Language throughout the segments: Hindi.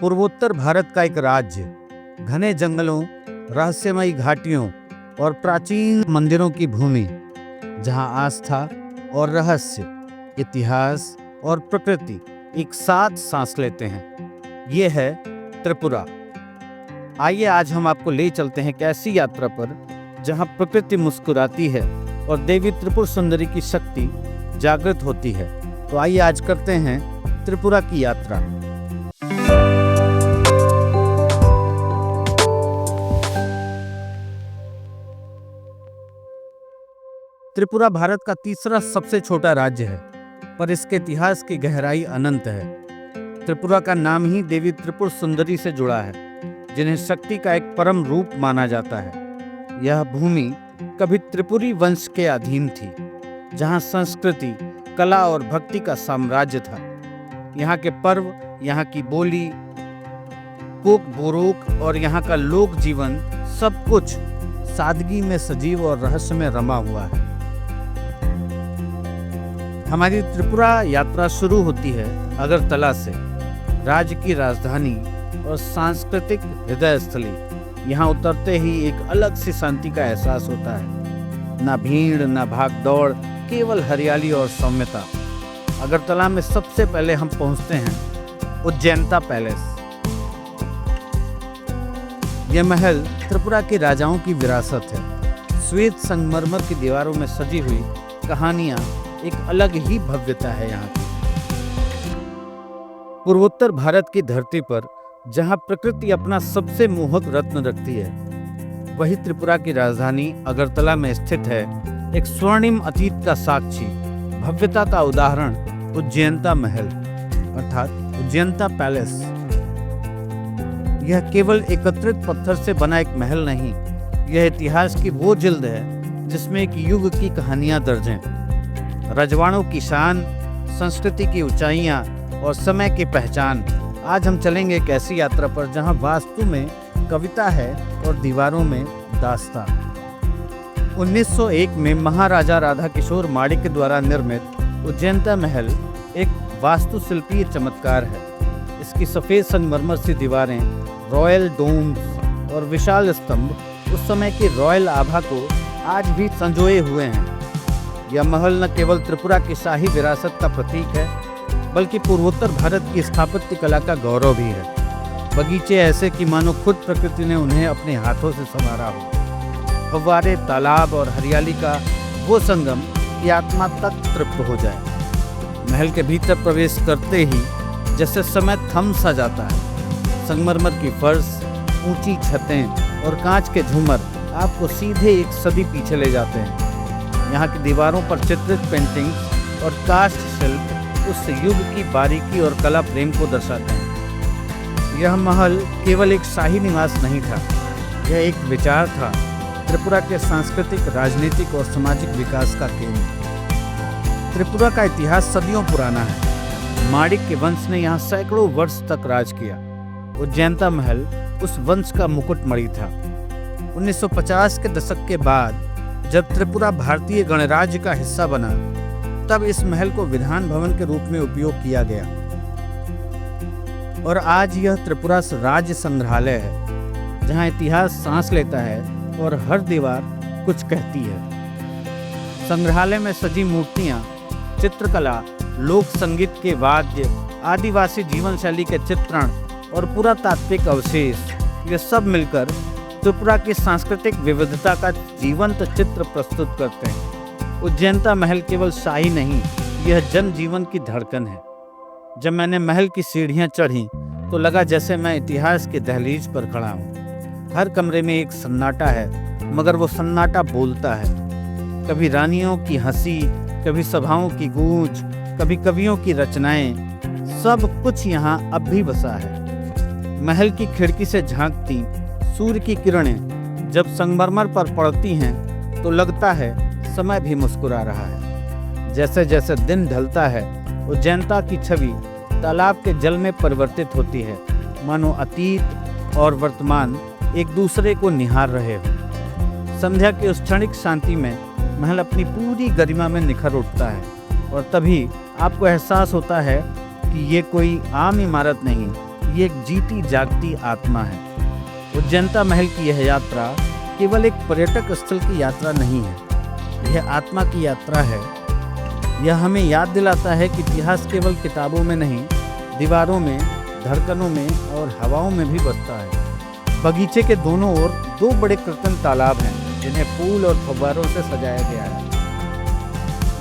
पूर्वोत्तर भारत का एक राज्य घने जंगलों, रहस्यमयी घाटियों और प्राचीन मंदिरों की भूमि, जहां आस्था और रहस्य, इतिहास और प्रकृति एक साथ सांस लेते हैं। ये है त्रिपुरा। आइए आज हम आपको ले चलते हैं एक ऐसी यात्रा पर जहां प्रकृति मुस्कुराती है और देवी त्रिपुर सुंदरी की शक्ति जागृत होती है। तो आइए आज करते हैं त्रिपुरा की यात्रा। त्रिपुरा भारत का तीसरा सबसे छोटा राज्य है, पर इसके इतिहास की गहराई अनंत है। त्रिपुरा का नाम ही देवी त्रिपुर सुंदरी से जुड़ा है, जिन्हें शक्ति का एक परम रूप माना जाता है। यह भूमि कभी त्रिपुरी वंश के अधीन थी, जहां संस्कृति, कला और भक्ति का साम्राज्य था। यहाँ के पर्व, यहाँ की बोली, कोक बोरोक और यहाँ का लोक जीवन, सब कुछ सादगी में सजीव और रहस्य में रमा हुआ है। हमारी त्रिपुरा यात्रा शुरू होती है अगरतला से, राज्य की राजधानी और सांस्कृतिक हृदय स्थली। यहाँ उतरते ही एक अलग सी शांति का एहसास होता है। ना भीड़, ना भाग दौड़, केवल हरियाली और सौम्यता। अगरतला में सबसे पहले हम पहुंचते हैं उज्जैनता पैलेस। यह महल त्रिपुरा के राजाओं की विरासत है। श्वेत संगमरमर की दीवारों में सजी हुई कहानियां एक अलग ही भव्यता है यहाँ की। पूर्वोत्तर भारत की धरती पर जहाँ प्रकृति अपना सबसे मोहक रत्न रखती है, वही त्रिपुरा की राजधानी अगरतला में स्थित है एक स्वर्णिम अतीत का साक्षी, भव्यता का उदाहरण उज्जैनता महल अर्थात उज्जैनता पैलेस। यह केवल एकत्रित पत्थर से बना एक महल नहीं, यह इतिहास की वो जिल्द है जिसमें एक युग की कहानियां दर्ज हैं। रजवाड़ों की शान, संस्कृति की ऊंचाइयां और समय की पहचान। आज हम चलेंगे एक ऐसी यात्रा पर जहां वास्तु में कविता है और दीवारों में दास्तां। 1901 में महाराजा राधा किशोर माणिक्य द्वारा निर्मित उज्जैनता महल एक वास्तुशिल्पीय चमत्कार है। इसकी सफ़ेद संगमरमर सी दीवारें, रॉयल डोम्स और विशाल स्तंभ उस समय की रॉयल आभा को आज भी संजोए हुए हैं। यह महल न केवल त्रिपुरा की शाही विरासत का प्रतीक है, बल्कि पूर्वोत्तर भारत की स्थापत्य कला का गौरव भी है। बगीचे ऐसे कि मानो खुद प्रकृति ने उन्हें अपने हाथों से संवारा हो। फव्वारे, तालाब और हरियाली का वो संगम कि आत्मा तक तृप्त हो जाए। महल के भीतर प्रवेश करते ही जैसे समय थम सा जाता है। संगमरमर की फर्श, ऊंची छतें और कांच के झूमर आपको सीधे एक सदी पीछे ले जाते हैं। यहाँ की दीवारों पर चित्रित पेंटिंग्स और काष्ठ शिल्प उस युग की बारीकी और कला प्रेम को दर्शाते हैं। यह महल केवल एक शाही निवास नहीं था, यह एक विचार था, त्रिपुरा के सांस्कृतिक, राजनीतिक और सामाजिक विकास का केंद्र। त्रिपुरा का इतिहास सदियों पुराना है। माणिक्य वंश ने यहाँ सैकड़ों वर्ष तक राज किया। उज्जैनता महल उस वंश का मुकुटमणि था। 1950 के दशक के बाद जब त्रिपुरा भारतीय गणराज्य का हिस्सा बना, तब इस महल को विधान भवन के रूप में उपयोग किया गया और आज यह त्रिपुरा राज्य संग्रहालय है, जहां इतिहास सांस लेता है और हर दीवार कुछ कहती है। संग्रहालय में सजी मूर्तियां, चित्रकला, लोक संगीत के वाद्य, आदिवासी जीवन शैली के चित्रण और पुरातात्विक अवशेष, ये सब मिलकर त्रिपुरा की सांस्कृतिक विविधता का जीवंत चित्र प्रस्तुत करते हैं। उज्जैनता महल केवल शाही नहीं, यह जनजीवन की धड़कन है। जब मैंने महल की सीढ़ियां चढ़ी तो लगा जैसे मैं इतिहास के दहलीज पर खड़ा हूँ। हर कमरे में एक सन्नाटा है, मगर वो सन्नाटा बोलता है। कभी रानियों की हंसी, कभी सभाओं की गूंज, कभी कवियों की रचनाएं, सब कुछ यहाँ अब भी बसा है। महल की खिड़की से झांकती सूर्य की किरणें जब संगमरमर पर पड़ती हैं तो लगता है समय भी मुस्कुरा रहा है। जैसे जैसे दिन ढलता है, उज्जैनता की छवि तालाब के जल में परिवर्तित होती है, मानो अतीत और वर्तमान एक दूसरे को निहार रहे हो। संध्या की उस क्षणिक शांति में महल अपनी पूरी गरिमा में निखर उठता है और तभी आपको एहसास होता है कि ये कोई आम इमारत नहीं, ये एक जीती जागती आत्मा है। उज्जैनता महल की यह यात्रा केवल एक पर्यटक स्थल की यात्रा नहीं है, यह आत्मा की यात्रा है। यह हमें याद दिलाता है कि इतिहास केवल किताबों में नहीं, दीवारों में, धड़कनों में और हवाओं में भी बसता है। बगीचे के दोनों ओर 2 बड़े कृत्रिम तालाब हैं, जिन्हें फूल और फव्वारों से सजाया गया है।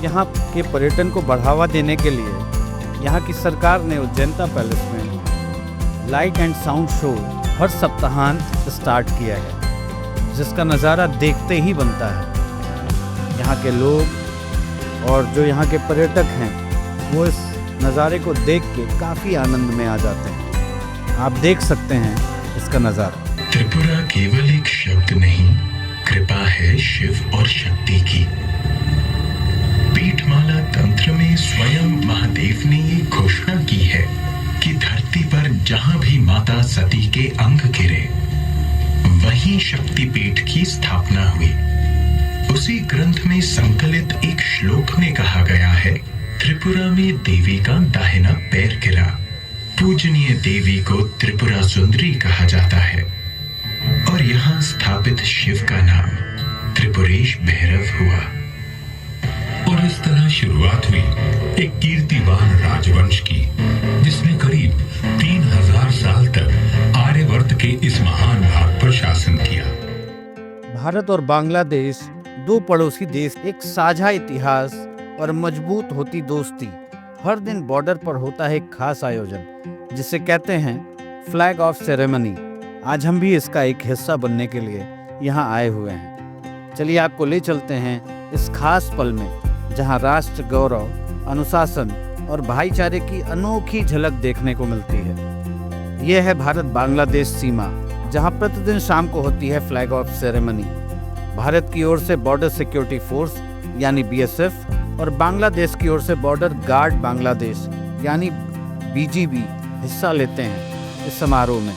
यहाँ के पर्यटन को बढ़ावा देने के लिए यहाँ की सरकार ने उज्जैनता पैलेस में लाइट एंड साउंड शो हर सप्ताहांत स्टार्ट किया है, जिसका नज़ारा देखते ही बनता है। यहाँ के लोग और जो यहाँ के पर्यटक हैं वो इस नज़ारे को देख के काफ़ी आनंद में आ जाते हैं। आप देख सकते हैं इसका नज़ारा। त्रिपुरा केवल एक शब्द नहीं, कृपा है शिव और शक्ति की। पीठमाला तंत्र में स्वयं महादेव ने ये घोषणा की है कि धरती पर जहां भी माता सती के अंग गिरे वहीं शक्तिपीठ की स्थापना हुई। उसी ग्रंथ में संकलित एक श्लोक में कहा गया है, त्रिपुरा में देवी का दाहिना पैर गिरा। पूजनीय देवी को त्रिपुरा सुंदरी कहा जाता है और यहाँ स्थापित शिव का नाम त्रिपुरेश भैरव हुआ। और इस तरह शुरुआत हुई एक कीर्तिवान राजवंश की, जिसने करीब 3000 साल तक आर्यवर्त के इस महान भाग पर शासन किया। भारत और बांग्लादेश 2 पड़ोसी देश, एक साझा इतिहास और मजबूत होती दोस्ती। हर दिन बॉर्डर पर होता है एक खास आयोजन जिसे कहते हैं फ्लैग ऑफ सेरेमनी। आज हम भी इसका एक हिस्सा बनने के लिए यहाँ आए हुए हैं। चलिए आपको ले चलते हैं इस खास पल में, जहाँ राष्ट्र गौरव, अनुशासन और भाईचारे की अनोखी झलक देखने को मिलती है। यह है भारत बांग्लादेश सीमा, जहाँ प्रतिदिन शाम को होती है फ्लैग ऑफ सेरेमनी। भारत की ओर से बॉर्डर सिक्योरिटी फोर्स यानी BSF और बांग्लादेश की ओर से बॉर्डर गार्ड बांग्लादेश यानी BGB हिस्सा लेते हैं इस समारोह में।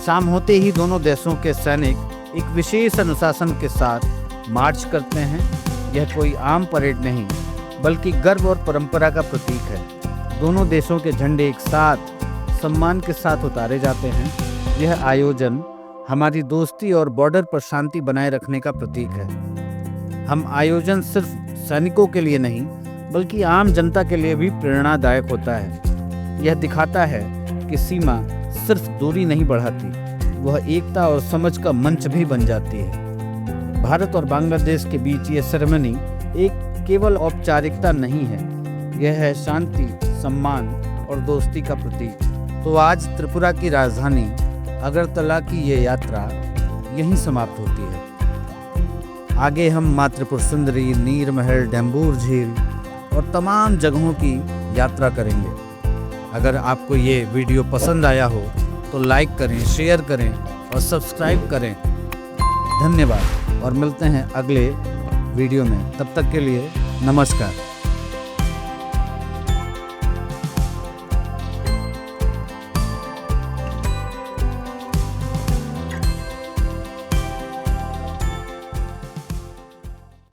शाम होते ही दोनों देशों के सैनिक एक विशेष अनुशासन के साथ मार्च करते हैं। यह कोई आम परेड नहीं, बल्कि गर्व और परंपरा का प्रतीक है। दोनों देशों के झंडे एक साथ सम्मान के साथ उतारे जाते हैं। यह आयोजन हमारी दोस्ती और बॉर्डर पर शांति बनाए रखने का प्रतीक है। हम आयोजन सिर्फ सैनिकों के लिए नहीं, बल्कि आम जनता के लिए भी प्रेरणादायक होता है। यह दिखाता है कि सीमा सिर्फ दूरी नहीं बढ़ाती, वह एकता और समझ का मंच भी बन जाती है। भारत और बांग्लादेश के बीच ये सेरेमनी एक केवल औपचारिकता नहीं है, यह है शांति, सम्मान और दोस्ती का प्रतीक। तो आज त्रिपुरा की राजधानी अगरतला की ये यात्रा यहीं समाप्त होती है। आगे हम माँ त्रिपुर सुंदरी, नीर महल, डैम्बूर झील और तमाम जगहों की यात्रा करेंगे। अगर आपको ये वीडियो पसंद आया हो तो लाइक करें, शेयर करें और सब्सक्राइब करें। धन्यवाद और मिलते हैं अगले वीडियो में। तब तक के लिए नमस्कार।